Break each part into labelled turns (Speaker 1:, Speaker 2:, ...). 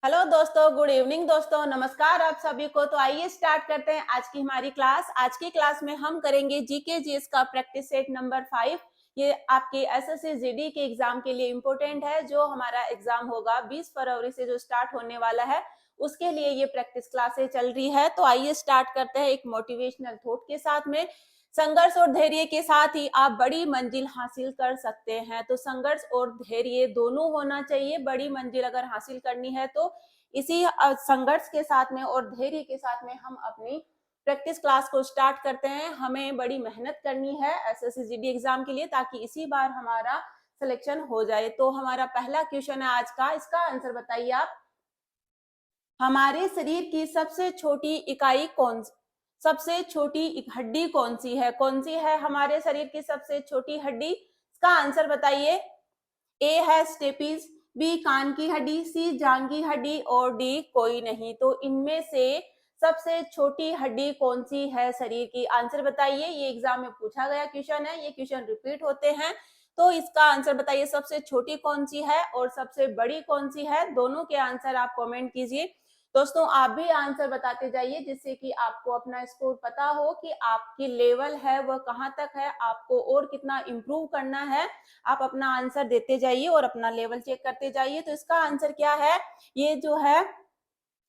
Speaker 1: Hello दोस्तों, good evening दोस्तों, नमस्कार आप सभी को। तो आइए स्टार्ट करते हैं आज की हमारी क्लास। आज की क्लास में हम करेंगे जीके जीएस का प्रैक्टिस सेट नंबर 5। ये आपके एसएससी जीडी के एग्जाम के लिए इम्पोर्टेंट है। जो हमारा एग्जाम होगा 20 फरवरी से जो स्टार्ट होने वाला है, उसके लिए ये प्रैक्टिस क्लासेस चल रही है। तो आइए स्टार्ट करते हैं एक मोटिवेशनल थॉट के साथ में। संघर्ष और धैर्य के साथ ही आप बड़ी मंजिल हासिल कर सकते हैं। तो संघर्ष और धैर्य दोनों होना चाहिए। बड़ी मंजिल अगर हासिल करनी है तो इसी संघर्ष के साथ में और धैर्य के साथ में हम अपनी प्रैक्टिस क्लास को स्टार्ट करते हैं। हमें बड़ी मेहनत करनी है एसएससी जीडी एग्जाम के लिए, ताकि इसी बार हमारा सिलेक्शन हो जाए। तो हमारा पहला क्वेश्चन है आज का, इसका आंसर बताइए आप। हमारे शरीर की सबसे छोटी इकाई सबसे छोटी हड्डी कौन सी है? कौन सी है हमारे शरीर की सबसे छोटी हड्डी? इसका आंसर बताइए। ए है स्टेपीज, बी कान की हड्डी, सी जांग की हड्डी और डी कोई नहीं। तो इनमें से सबसे छोटी हड्डी कौन सी है शरीर की? आंसर बताइए। ये एग्जाम में पूछा गया क्वेश्चन है, ये क्वेश्चन रिपीट होते हैं। तो इसका आंसर बताइए, सबसे छोटी कौन सी है और सबसे बड़ी कौन सी है? दोनों के आंसर आप कमेंट कीजिए। दोस्तों आप भी आंसर बताते जाइए, जिससे कि आपको अपना स्कोर पता हो कि आपकी लेवल है वह कहाँ तक है, आपको और कितना इम्प्रूव करना है। आप अपना आंसर देते जाइए और अपना लेवल चेक करते जाइए। तो इसका आंसर क्या है? ये जो है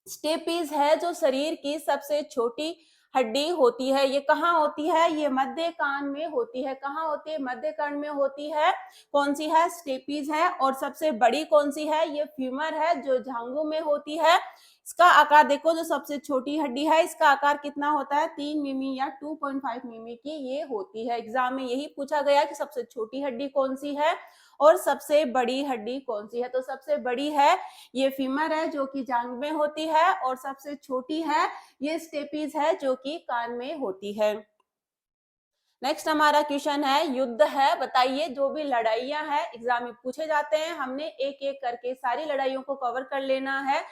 Speaker 1: स्टेपीज है, जो शरीर की सबसे छोटी हड्डी होती है। ये कहाँ होती है? ये मध्य कान में होती है। कहाँ होती है? मध्य कान में होती है। कौन सी है? स्टेपीज है। और सबसे बड़ी कौन सी है? ये फ्यूमर है, जो जांघों में होती है। इसका आकार देखो, जो सबसे छोटी हड्डी है इसका आकार कितना होता है? 3 मिमी या 2.5 मिमी की ये होती है। एग्जाम में यही पूछा गया कि सबसे छोटी हड्डी कौन सी है और सबसे बड़ी हड्डी कौन सी है। तो सबसे बड़ी है ये फीमर है, जो कि जांघ में होती है, और सबसे छोटी है ये स्टेपीज है, जो कि कान में होती है। नेक्स्ट हमारा क्वेश्चन है, युद्ध है। बताइए, जो भी लड़ाइयां हैं एग्जाम में पूछे जाते हैं, हमने एक एक करके सारी लड़ाइयों को कवर कर लेना है।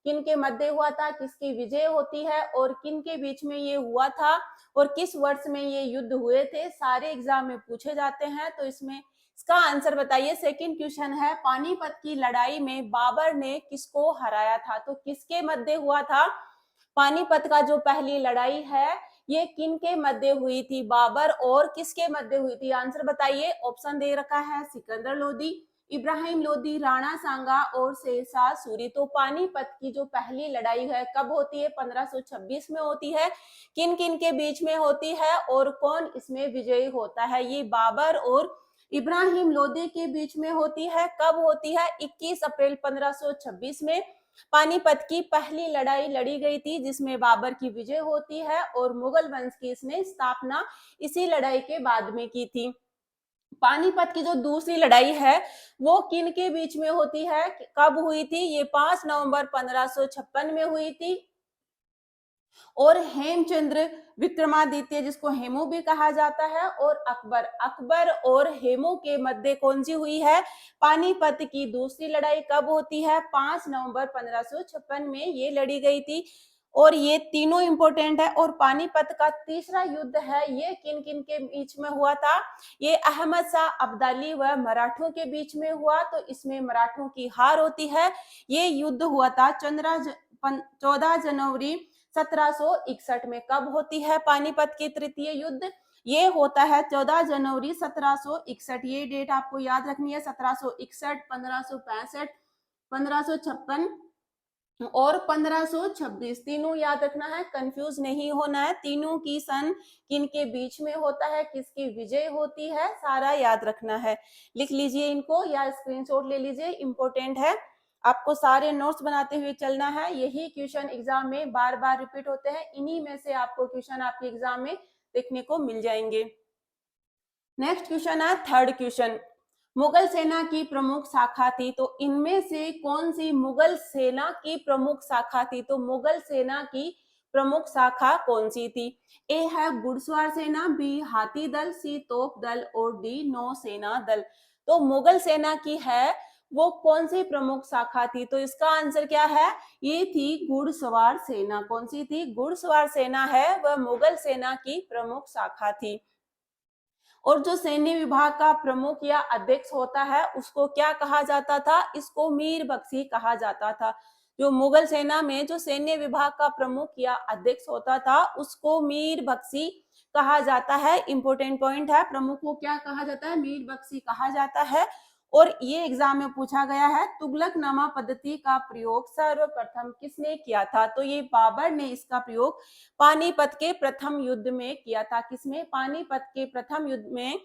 Speaker 1: किन के मध्य हुआ था, किसकी विजय होती है और किन के बीच में ये हुआ था और किस वर्ष में ये युद्ध हुए थे, सारे एग्जाम में पूछे जाते हैं। तो इसमें इसका आंसर बताइए। सेकंड क्वेश्चन है, पानीपत की लड़ाई में बाबर ने किसको हराया था? तो किसके मध्य हुआ था? पानीपत का जो पहली लड़ाई है ये किन के मध्य हुई थी? बाबर और किसके मध्य हुई थी? आंसर बताइए। ऑप्शन दे रखा है, सिकंदर लोदी, इब्राहिम लोदी, राणा सांगा और शेरशाह सूरी। तो पानीपत की जो पहली लड़ाई है कब होती है? 1526 में होती है। किन किन के बीच में होती है और कौन इसमें विजयी होता है? ये बाबर और इब्राहिम लोदी के बीच में होती है। कब होती है? 21 अप्रैल 1526 में पानीपत की पहली लड़ाई लड़ी गई थी, जिसमें बाबर की विजय होती है और मुगल वंश की इसने स्थापना इसी लड़ाई के बाद में की थी। पानीपत की जो दूसरी लड़ाई है वो किन के बीच में होती है? कब हुई थी? ये 5 नवंबर 1556 में हुई थी। और हेमचंद्र विक्रमादित्य, जिसको हेमू भी कहा जाता है, और अकबर और हेमू के मध्य कौन सी हुई है? पानीपत की दूसरी लड़ाई कब होती है? 5 नवंबर 1556 में ये लड़ी गई थी। और ये तीनों इंपॉर्टेंट है। और पानीपत का तीसरा युद्ध है, ये किन किन के बीच में हुआ था? ये अहमद शाह अब्दाली व मराठों के बीच में हुआ। तो इसमें मराठों की हार होती है। ये युद्ध हुआ था 14 जनवरी 1761 में। कब होती है पानीपत की तृतीय युद्ध? ये होता है 14 जनवरी 1761। ये डेट आपको याद रखनी है। 1761, 1565, 1556 और 1526, तीनों याद रखना है, कंफ्यूज नहीं होना है। तीनों की सन किन के बीच में होता है, किसकी विजय होती है, सारा याद रखना है। लिख लीजिए इनको या स्क्रीनशॉट ले लीजिए, इंपॉर्टेंट है। आपको सारे नोट्स बनाते हुए चलना है। यही क्वेश्चन एग्जाम में बार बार रिपीट होते हैं। इन्हीं में से आपको क्वेश्चन आपके एग्जाम में देखने को मिल जाएंगे। नेक्स्ट क्वेश्चन है थर्ड क्वेश्चन, मुगल सेना की प्रमुख शाखा थी। तो इनमें से कौन सी मुगल सेना की प्रमुख शाखा थी? तो मुगल सेना की प्रमुख शाखा कौन सी थी? ए है घुड़सवार सेना, बी हाथी दल, सी तोप दल और डी नौसेना दल। तो मुगल सेना की है वो कौन सी प्रमुख शाखा थी? तो इसका आंसर क्या है? ये थी घुड़सवार सेना। कौन सी थी? घुड़सवार सेना है वह मुगल सेना की प्रमुख शाखा थी। और जो सैन्य विभाग का प्रमुख या अध्यक्ष होता है उसको क्या कहा जाता था? इसको मीर बख्शी कहा जाता था। जो मुगल सेना में जो सैन्य विभाग का प्रमुख या अध्यक्ष होता था उसको मीर बख्शी कहा जाता है। इंपॉर्टेंट पॉइंट है, प्रमुख को क्या कहा जाता है? मीर बख्शी कहा जाता है। और ये एग्जाम में पूछा गया है, तुगलकनामा पद्धति का प्रयोग सर्वप्रथम किसने किया था? तो ये बाबर ने इसका प्रयोग पानीपत के प्रथम युद्ध में किया था। किसमें? पानीपत के प्रथम युद्ध में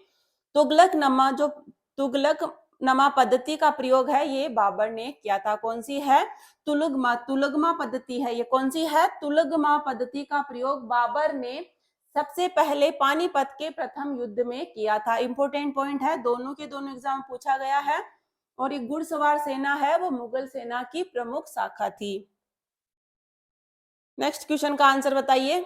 Speaker 1: तुगलकनामा पद्धति का प्रयोग है ये बाबर ने किया था। कौन सी है? तुलगमा पद्धति है। ये कौन सी है? तुलगमा पद्धति का प्रयोग बाबर ने सबसे पहले पानीपत के प्रथम युद्ध में किया था। इंपॉर्टेंट पॉइंट है, दोनों के दोनों एग्जाम पूछा गया है। और एक घुड़सवार सेना है वो मुगल सेना की प्रमुख शाखा थी। नेक्स्ट क्वेश्चन का आंसर बताइए।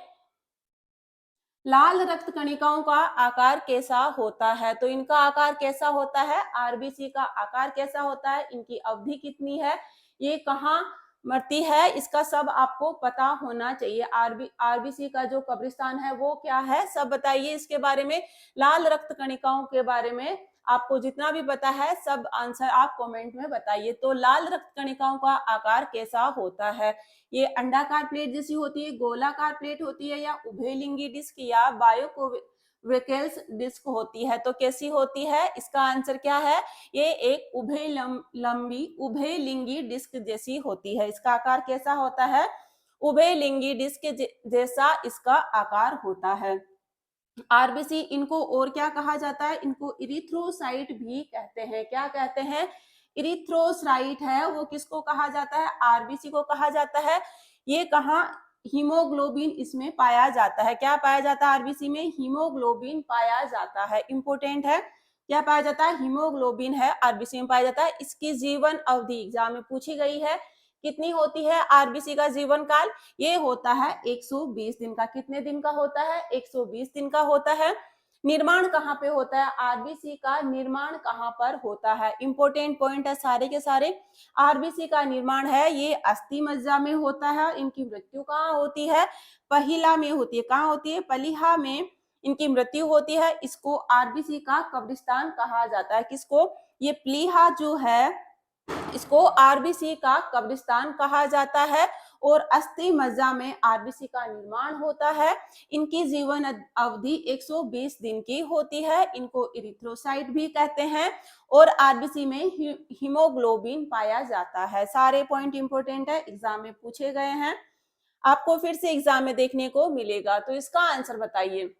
Speaker 1: लाल रक्त कणिकाओं का आकार कैसा होता है? तो इनका आकार कैसा होता है? आरबीसी का आकार कैसा होता है? इनकी अवधि कितनी है? ये कहाँ मरती है? इसका सब आपको पता होना चाहिए। आरबीसी का जो कब्रिस्तान है वो क्या है, सब बताइए इसके बारे में। लाल रक्त कणिकाओं के बारे में आपको जितना भी पता है सब आंसर आप कमेंट में बताइए। तो लाल रक्त कणिकाओं का आकार कैसा होता है? ये अंडाकार प्लेट जैसी होती है, गोलाकार प्लेट होती है, या उभयलिंगी डिस्क या बायोकोवेकेल्स डिस्क होती है? तो कैसी होती है? इसका आंसर क्या है? ये एक उभयलिंगी डिस्क जैसी होती है। इसका आकार कैसा होता है? उभयलिंगी डिस्क जैसा इसका आकार होता है। आरबीसी इनको और क्या कहा जाता है? इनको इरिथ्रोसाइट भी कहते हैं। क्या कहते हैं? इरिथ्रोसाइट है वो किसको कहा जाता है? आरबीसी को कहा जाता है। ये कहाँ? हीमोग्लोबिन इसमें पाया जाता है। क्या पाया जाता है? आरबीसी में हीमोग्लोबिन पाया जाता है। इंपोर्टेंट है, क्या पाया जाता है? हीमोग्लोबिन है आरबीसी में पाया जाता है। इसकी जीवन अवधि एग्जाम में पूछी गई है, कितनी होती है आरबीसी का जीवन काल? ये होता है 120 दिन का। कितने दिन का होता है? 120 दिन का होता है। निर्माण कहाँ पे होता है? आरबीसी का निर्माण कहाँ पर होता है? इंपॉर्टेंट पॉइंट है सारे के सारे। आरबीसी का निर्माण है ये अस्थि मज्जा में होता है। इनकी मृत्यु कहाँ होती है? पहिला में होती है। कहाँ होती है? पलिहा में इनकी मृत्यु होती है। इसको आरबीसी का कब्रिस्तान कहा जाता है। किसको? ये प्लीहा जो है इसको आरबीसी का कब्रिस्तान कहा जाता है। और अस्थि मज्जा में आरबीसी का निर्माण होता है। इनकी जीवन अवधि 120 दिन की होती है। इनको इरिथ्रोसाइट भी कहते हैं। और आरबीसी में हीमोग्लोबिन पाया जाता है। सारे पॉइंट इंपोर्टेंट है, एग्जाम में पूछे गए हैं, आपको फिर से एग्जाम में देखने को मिलेगा। तो इसका आंसर बताइए।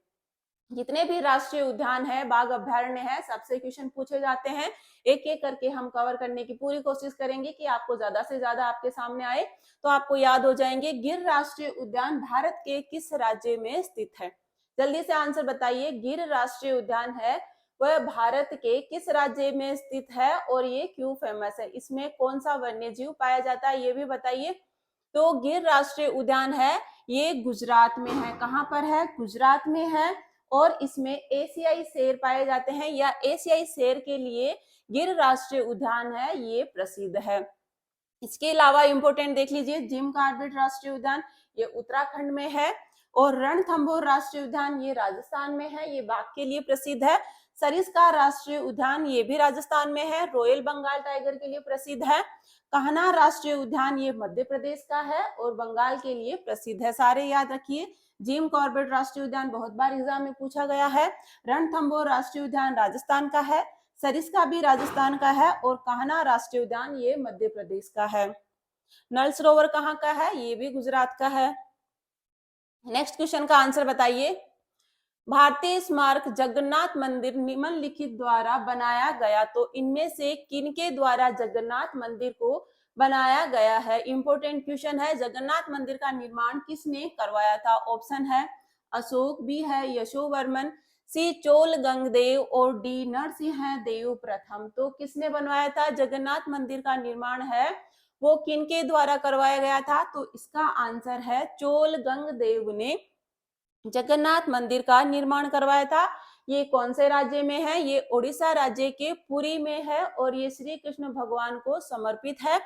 Speaker 1: जितने भी राष्ट्रीय उद्यान है, बाघ अभ्यारण्य है, सबसे क्वेश्चन पूछे जाते हैं। एक एक करके हम कवर करने की पूरी कोशिश करेंगे कि आपको ज्यादा से ज्यादा आपके सामने आए तो आपको याद हो जाएंगे। गिर राष्ट्रीय उद्यान भारत के किस राज्य में स्थित है? जल्दी से आंसर बताइए। गिर राष्ट्रीय उद्यान है वह भारत के किस राज्य में स्थित है और ये क्यों फेमस है? इसमें कौन सा वन्य जीव पाया जाता है ये भी बताइए। तो गिर राष्ट्रीय उद्यान है ये गुजरात में है। कहाँ पर है? गुजरात में है। और इसमें एशियाई शेर पाए जाते हैं, या एशियाई शेर के लिए गिर राष्ट्रीय उद्यान है ये प्रसिद्ध है। इसके अलावा इंपोर्टेंट देख लीजिए, जिम कॉर्बेट राष्ट्रीय उद्यान ये उत्तराखंड में है। और रणथंभौर राष्ट्रीय उद्यान ये राजस्थान में है, ये बाघ के लिए प्रसिद्ध है। सरिस्का राष्ट्रीय उद्यान ये भी राजस्थान में है, रॉयल बंगाल टाइगर के लिए प्रसिद्ध है। कान्हा राष्ट्रीय उद्यान ये मध्य प्रदेश का है और बंगाल के लिए प्रसिद्ध है। सारे याद रखिए। जिम कॉर्बेट राष्ट्रीय उद्यान बहुत बार एग्जाम में पूछा गया है। रणथंभौर राष्ट्रीय उद्यान राजस्थान का है, सरिस्का भी राजस्थान का है, और कान्हा राष्ट्रीय उद्यान ये मध्य प्रदेश का है। नल सरोवर कहाँ का है? ये भी गुजरात का है। नेक्स्ट क्वेश्चन का आंसर बताइए। भारतीय स्मारक जगन्नाथ मंदिर निम्नलिखित द्वारा बनाया गया, तो इनमें से किनके द्वारा जगन्नाथ मंदिर को बनाया गया है? इंपोर्टेंट क्वेश्चन है। जगन्नाथ मंदिर का निर्माण किसने करवाया था? ऑप्शन है अशोक, बी है यशोवर्मन, सी चोल गंगदेव, और डी नरसिंह देव प्रथम। तो किसने बनवाया था? जगन्नाथ मंदिर का निर्माण है वो किनके द्वारा करवाया गया था? तो इसका आंसर है चोल गंगदेव ने जगन्नाथ मंदिर का निर्माण करवाया था। ये कौन से राज्य में है? ये उड़ीसा राज्य के पुरी में है और ये श्री कृष्ण भगवान को समर्पित है।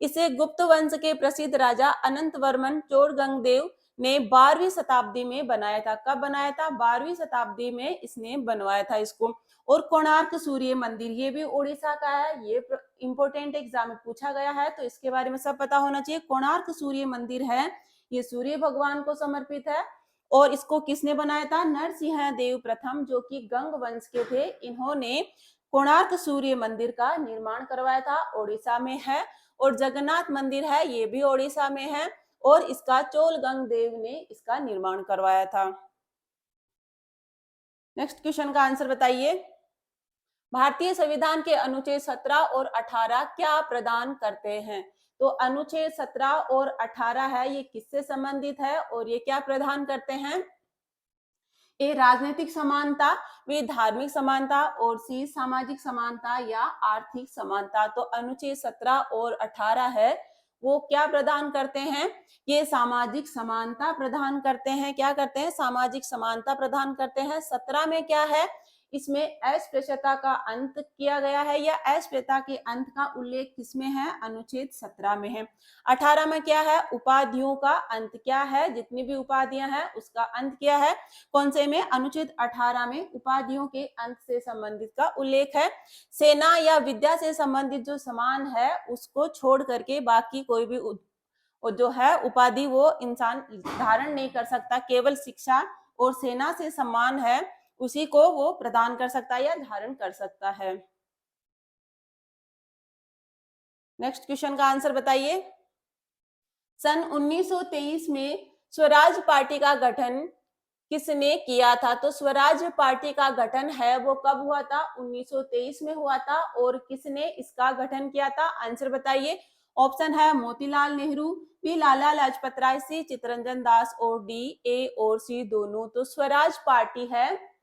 Speaker 1: इसे गुप्त वंश के प्रसिद्ध राजा अनंत वर्मन चोल गंगदेव ने 12वीं शताब्दी में बनाया था। कब बनाया था? 12वीं शताब्दी में इसने बनवाया था इसको। और कोणार्क सूर्य मंदिर, ये भी उड़ीसा का है, ये इंपॉर्टेंट एग्जाम में पूछा गया है, तो इसके बारे में सब पता होना चाहिए। कोणार्क सूर्य मंदिर है, ये सूर्य भगवान को समर्पित है। और इसको किसने बनाया था? नरसिंह देव प्रथम, जो कि गंग वंश के थे। इन्होंने कोणार्क सूर्य मंदिर का निर्माण करवाया था, ओडिशा में है। और जगन्नाथ मंदिर है, ये भी ओडिशा में है, और इसका चोल गंग देव ने इसका निर्माण करवाया था। नेक्स्ट क्वेश्चन का आंसर बताइए। भारतीय संविधान के अनुच्छेद 17 और 18 क्या प्रदान करते हैं? तो अनुच्छेद 17 और 18 है, ये किससे संबंधित है और ये क्या प्रदान करते हैं? ए राजनीतिक समानता, वे धार्मिक समानता, और सी सामाजिक समानता या आर्थिक समानता। तो अनुच्छेद 17 और 18 है, वो क्या प्रदान करते हैं? ये सामाजिक समानता प्रदान करते हैं। क्या करते हैं? सामाजिक समानता प्रदान करते हैं। 17 में क्या है? इसमें अस्पृश्यता का अंत किया गया है, या अस्पृश्यता के अंत का उल्लेख किसमें है? अनुच्छेद 17 में है। 18 में क्या है? उपाधियों का अंत क्या है? जितनी भी उपाधियां हैं उसका अंत क्या है? कौन से में? अनुच्छेद 18 में उपाधियों के अंत से संबंधित का उल्लेख है। सेना या विद्या से संबंधित जो समान है उसको छोड़ करके बाकी कोई भी जो है उपाधि वो इंसान धारण नहीं कर सकता। केवल शिक्षा और सेना से समान है उसी को वो प्रदान कर सकता है या धारण कर सकता है। नेक्स्ट क्वेश्चन का आंसर बताइए। सन 1923 में स्वराज पार्टी का गठन किसने किया था? तो स्वराज पार्टी का गठन है वो कब हुआ था? 1923 में हुआ था। और किसने इसका गठन किया था? आंसर बताइए। ऑप्शन है मोतीलाल नेहरू, बी लाला लाजपत राय, सी चित्तरंजन दास, और डी ए और सी दोनों। तो स्वराज पार्टी है,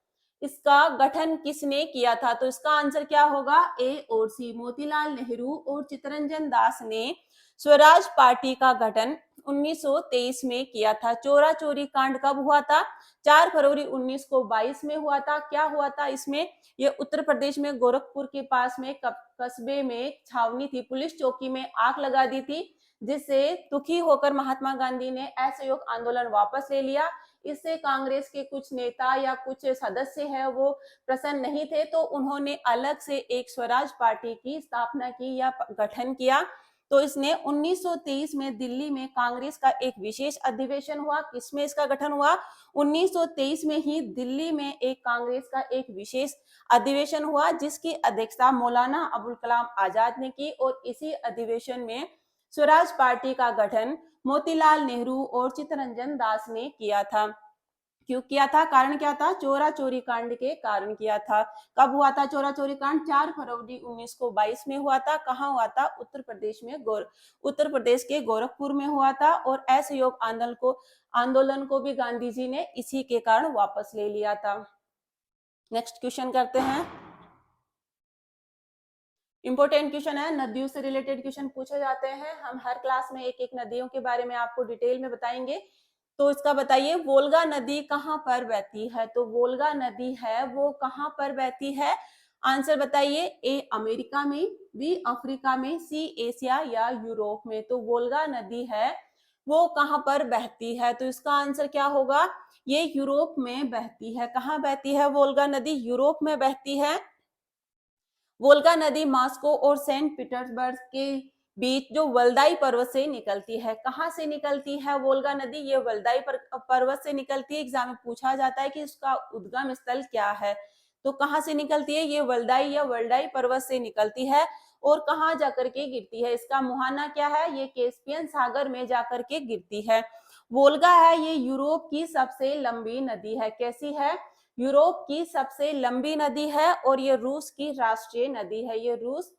Speaker 1: इसका गठन किसने किया था? तो इसका आंसर क्या होगा? ए और सी, मोतीलाल नेहरू और चित्तरंजन दास ने स्वराज पार्टी का गठन 1923 में किया था। चोरा चोरी कांड कब हुआ था? 4 फरवरी 1922 में हुआ था। क्या हुआ था इसमें? ये उत्तर प्रदेश में गोरखपुर के पास में कस्बे में छावनी थी, पुलिस चौकी में आग लगा दी थी, जिससे दुखी होकर महात्मा गांधी ने असहयोग आंदोलन वापस ले लिया। इससे कांग्रेस के कुछ नेता या कुछ सदस्य है वो प्रसन्न नहीं थे, तो उन्होंने अलग से एक स्वराज पार्टी की स्थापना की या गठन किया। तो इसने 1923 में दिल्ली में कांग्रेस का एक विशेष अधिवेशन हुआ। किसमें इसका गठन हुआ? 1923 में ही दिल्ली में एक कांग्रेस का एक विशेष अधिवेशन हुआ, जिसकी अध्यक्षता मौलाना अबुल कलाम आजाद ने की। और इसी अधिवेशन में स्वराज पार्टी का गठन मोतीलाल नेहरू और चित्तरंजन दास ने किया था। क्यों किया था? कारण क्या था? चोरा चोरी कांड के कारण किया था। कब हुआ था चोरा चोरी कांड? 4 फरवरी 1922 में हुआ था। कहाँ हुआ था? उत्तर प्रदेश में उत्तर प्रदेश के गोरखपुर में हुआ था। और असहयोग आंदोलन को भी गांधी जी ने इसी के कारण वापस ले लिया था। नेक्स्ट क्वेश्चन करते हैं। इंपॉर्टेंट क्वेश्चन है, नदियों से रिलेटेड क्वेश्चन पूछे जाते हैं। हम हर क्लास में एक एक नदियों के बारे में आपको डिटेल में बताएंगे। तो इसका बताइए, वोल्गा नदी कहाँ पर बहती है? तो वोल्गा नदी है वो कहाँ पर बहती है? आंसर बताइए। ए अमेरिका में, बी अफ्रीका में, सी एशिया या यूरोप में। तो वोल्गा नदी है वो कहाँ पर बहती है? तो इसका आंसर क्या होगा? ये यूरोप में बहती है। कहाँ बहती है वोल्गा नदी? यूरोप में बहती है। वोल्गा नदी मॉस्को और सेंट पीटर्सबर्ग के बीच जो वल्दाई पर्वत से निकलती है। कहाँ से निकलती है वोल्गा नदी? ये वल्दाई पर्वत से निकलती है। एग्जाम में पूछा जाता है कि उसका उद्गम स्थल क्या है, तो कहाँ से निकलती है? ये वल्दाई या वल्दाई पर्वत से निकलती है। और कहाँ जाकर के गिरती है? इसका मुहाना क्या है? ये कैस्पियन सागर में जाकर के गिरती है। वोल्गा है ये यूरोप की सबसे लंबी नदी है। कैसी है? यूरोप की सबसे लंबी नदी है। और ये रूस की राष्ट्रीय नदी है। ये रूस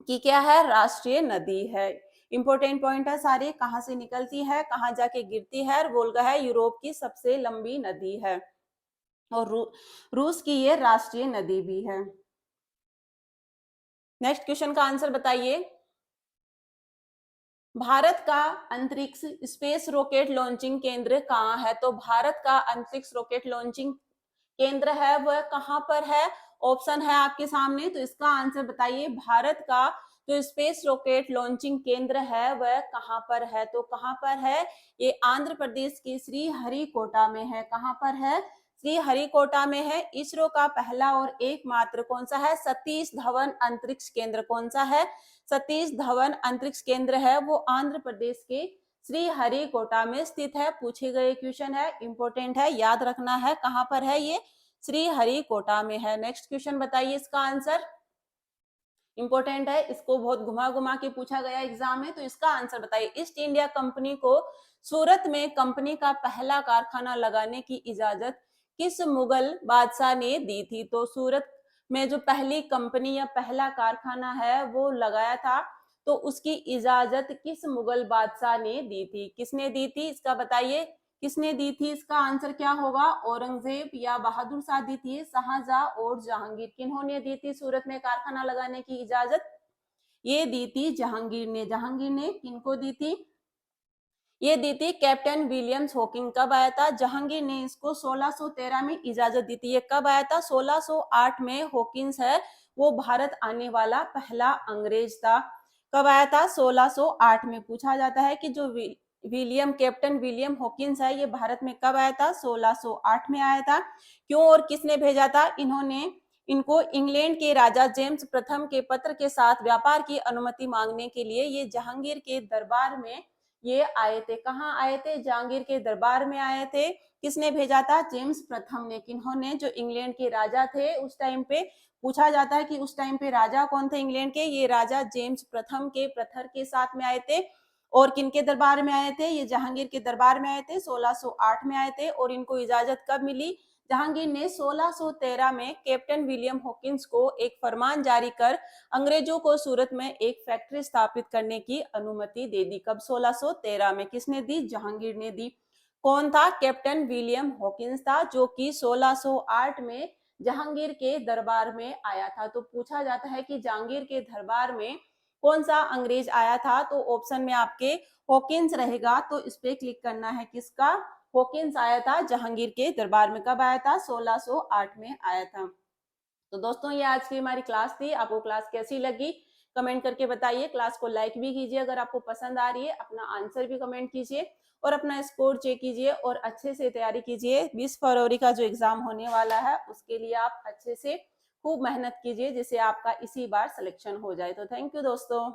Speaker 1: की क्या है? राष्ट्रीय नदी है। इंपॉर्टेंट पॉइंट है सारे, कहां से निकलती है, कहां जाके गिरती है। वोल्गा है यूरोप की सबसे लंबी नदी है और रूस की ये राष्ट्रीय नदी भी है। नेक्स्ट क्वेश्चन का आंसर बताइए। भारत का अंतरिक्ष स्पेस रॉकेट लॉन्चिंग केंद्र कहाँ है? तो भारत का अंतरिक्ष रॉकेट लॉन्चिंग केंद्र है वह कहां पर है? ऑप्शन है आपके सामने, तो इसका आंसर बताइए। भारत का जो स्पेस रॉकेट लॉन्चिंग केंद्र है वह कहाँ पर है? तो कहाँ पर है? ये आंध्र प्रदेश के श्रीहरिकोटा में है। कहाँ पर है? श्रीहरिकोटा में है। इसरो का पहला और एकमात्र कौन सा है? सतीश धवन अंतरिक्ष केंद्र। कौन सा है? सतीश धवन अंतरिक्ष केंद्र है, वो आंध्र प्रदेश के श्रीहरिकोटा में स्थित है। पूछे गए क्वेश्चन है, इंपॉर्टेंट है, याद रखना है। कहाँ पर है ये? श्रीहरिकोटा में है। नेक्स्ट क्वेश्चन बताइए इसका आंसर। इंपॉर्टेंट है, इसको बहुत घुमा घुमा के पूछा गया एग्जाम में, तो इसका आंसर बताइए। ईस्ट इंडिया कंपनी को सूरत में कंपनी का पहला कारखाना लगाने की इजाजत किस मुगल बादशाह ने दी थी? तो सूरत में जो पहली कंपनी या पहला कारखाना है वो लगाया था, तो उसकी इजाजत किस मुगल बादशाह ने दी थी? किसने दी थी इसका बताइए। किसने दी थी? इसका आंसर क्या होगा? औरंगजेब या बहादुर शाह दी थी? शाहजहां और जहांगीर। किन्होंने दी थी सूरत में कारखाना लगाने की इजाजत? ये दी थी जहांगीर ने। जहांगीर ने किनको दी थी? ये दी थी कैप्टन विलियम्स हॉकिंग। कब आया था? जहांगीर ने इसको 1613 में इजाजत दी थी। ये कब आया था? 1608 में हॉकिंस है वो भारत आने वाला पहला अंग्रेज था। कब आया था? 1608 में। पूछा जाता है कि जो कैप्टन विलियम हॉकिंस है ये भारत में कब आया था? 1608 में आया था। क्यों और किसने भेजा था? इनको इंग्लैंड के राजा जेम्स प्रथम के पत्र के साथ व्यापार की अनुमति मांगने के लिए ये जहांगीर के दरबार में ये आए थे। कहाँ आए थे? जहांगीर के दरबार में आए थे। किसने भेजा था? जेम्स प्रथम ने। किन्होंने? जो इंग्लैंड के राजा थे उस टाइम पे। पूछा जाता है कि उस टाइम पे राजा कौन थे इंग्लैंड के? ये राजा जेम्स प्रथम के पत्थर के साथ में आए थे। और किनके दरबार में आए थे? ये जहांगीर के दरबार में आए थे। 1608 में आए थे। और इनको इजाजत कब मिली? जहांगीर ने 1613 में कैप्टन विलियम हॉकिंस को एक फरमान जारी कर अंग्रेजों को सूरत में एक फैक्ट्री स्थापित करने की अनुमति दे दी। कब? 1613 में। किसने दी? जहांगीर ने दी। कौन था? कैप्टन विलियम हॉकिंस था, जो कि 1608 में जहांगीर के दरबार में आया था। तो पूछा जाता है कि जहांगीर के दरबार में कौन सा अंग्रेज आया था? तो ऑप्शन में आपके हॉकिंस रहेगा, तो इस पे क्लिक करना है। किसका? हॉकिंस आया था जहांगीर के दरबार में। कब आया था? 1608 में आया था। तो दोस्तों ये आज की हमारी क्लास थी। आपको क्लास कैसी लगी कमेंट करके बताइए। क्लास को लाइक भी कीजिए अगर आपको पसंद आ रही है, अपना आंसर भी कमेंट कीजिए और अपना स्कोर चेक कीजिए और अच्छे से तैयारी कीजिए। 20 फरवरी का जो एग्जाम होने वाला है उसके लिए आप अच्छे से खूब मेहनत कीजिए, जिससे आपका इसी बार सिलेक्शन हो जाए। तो थैंक यू दोस्तों।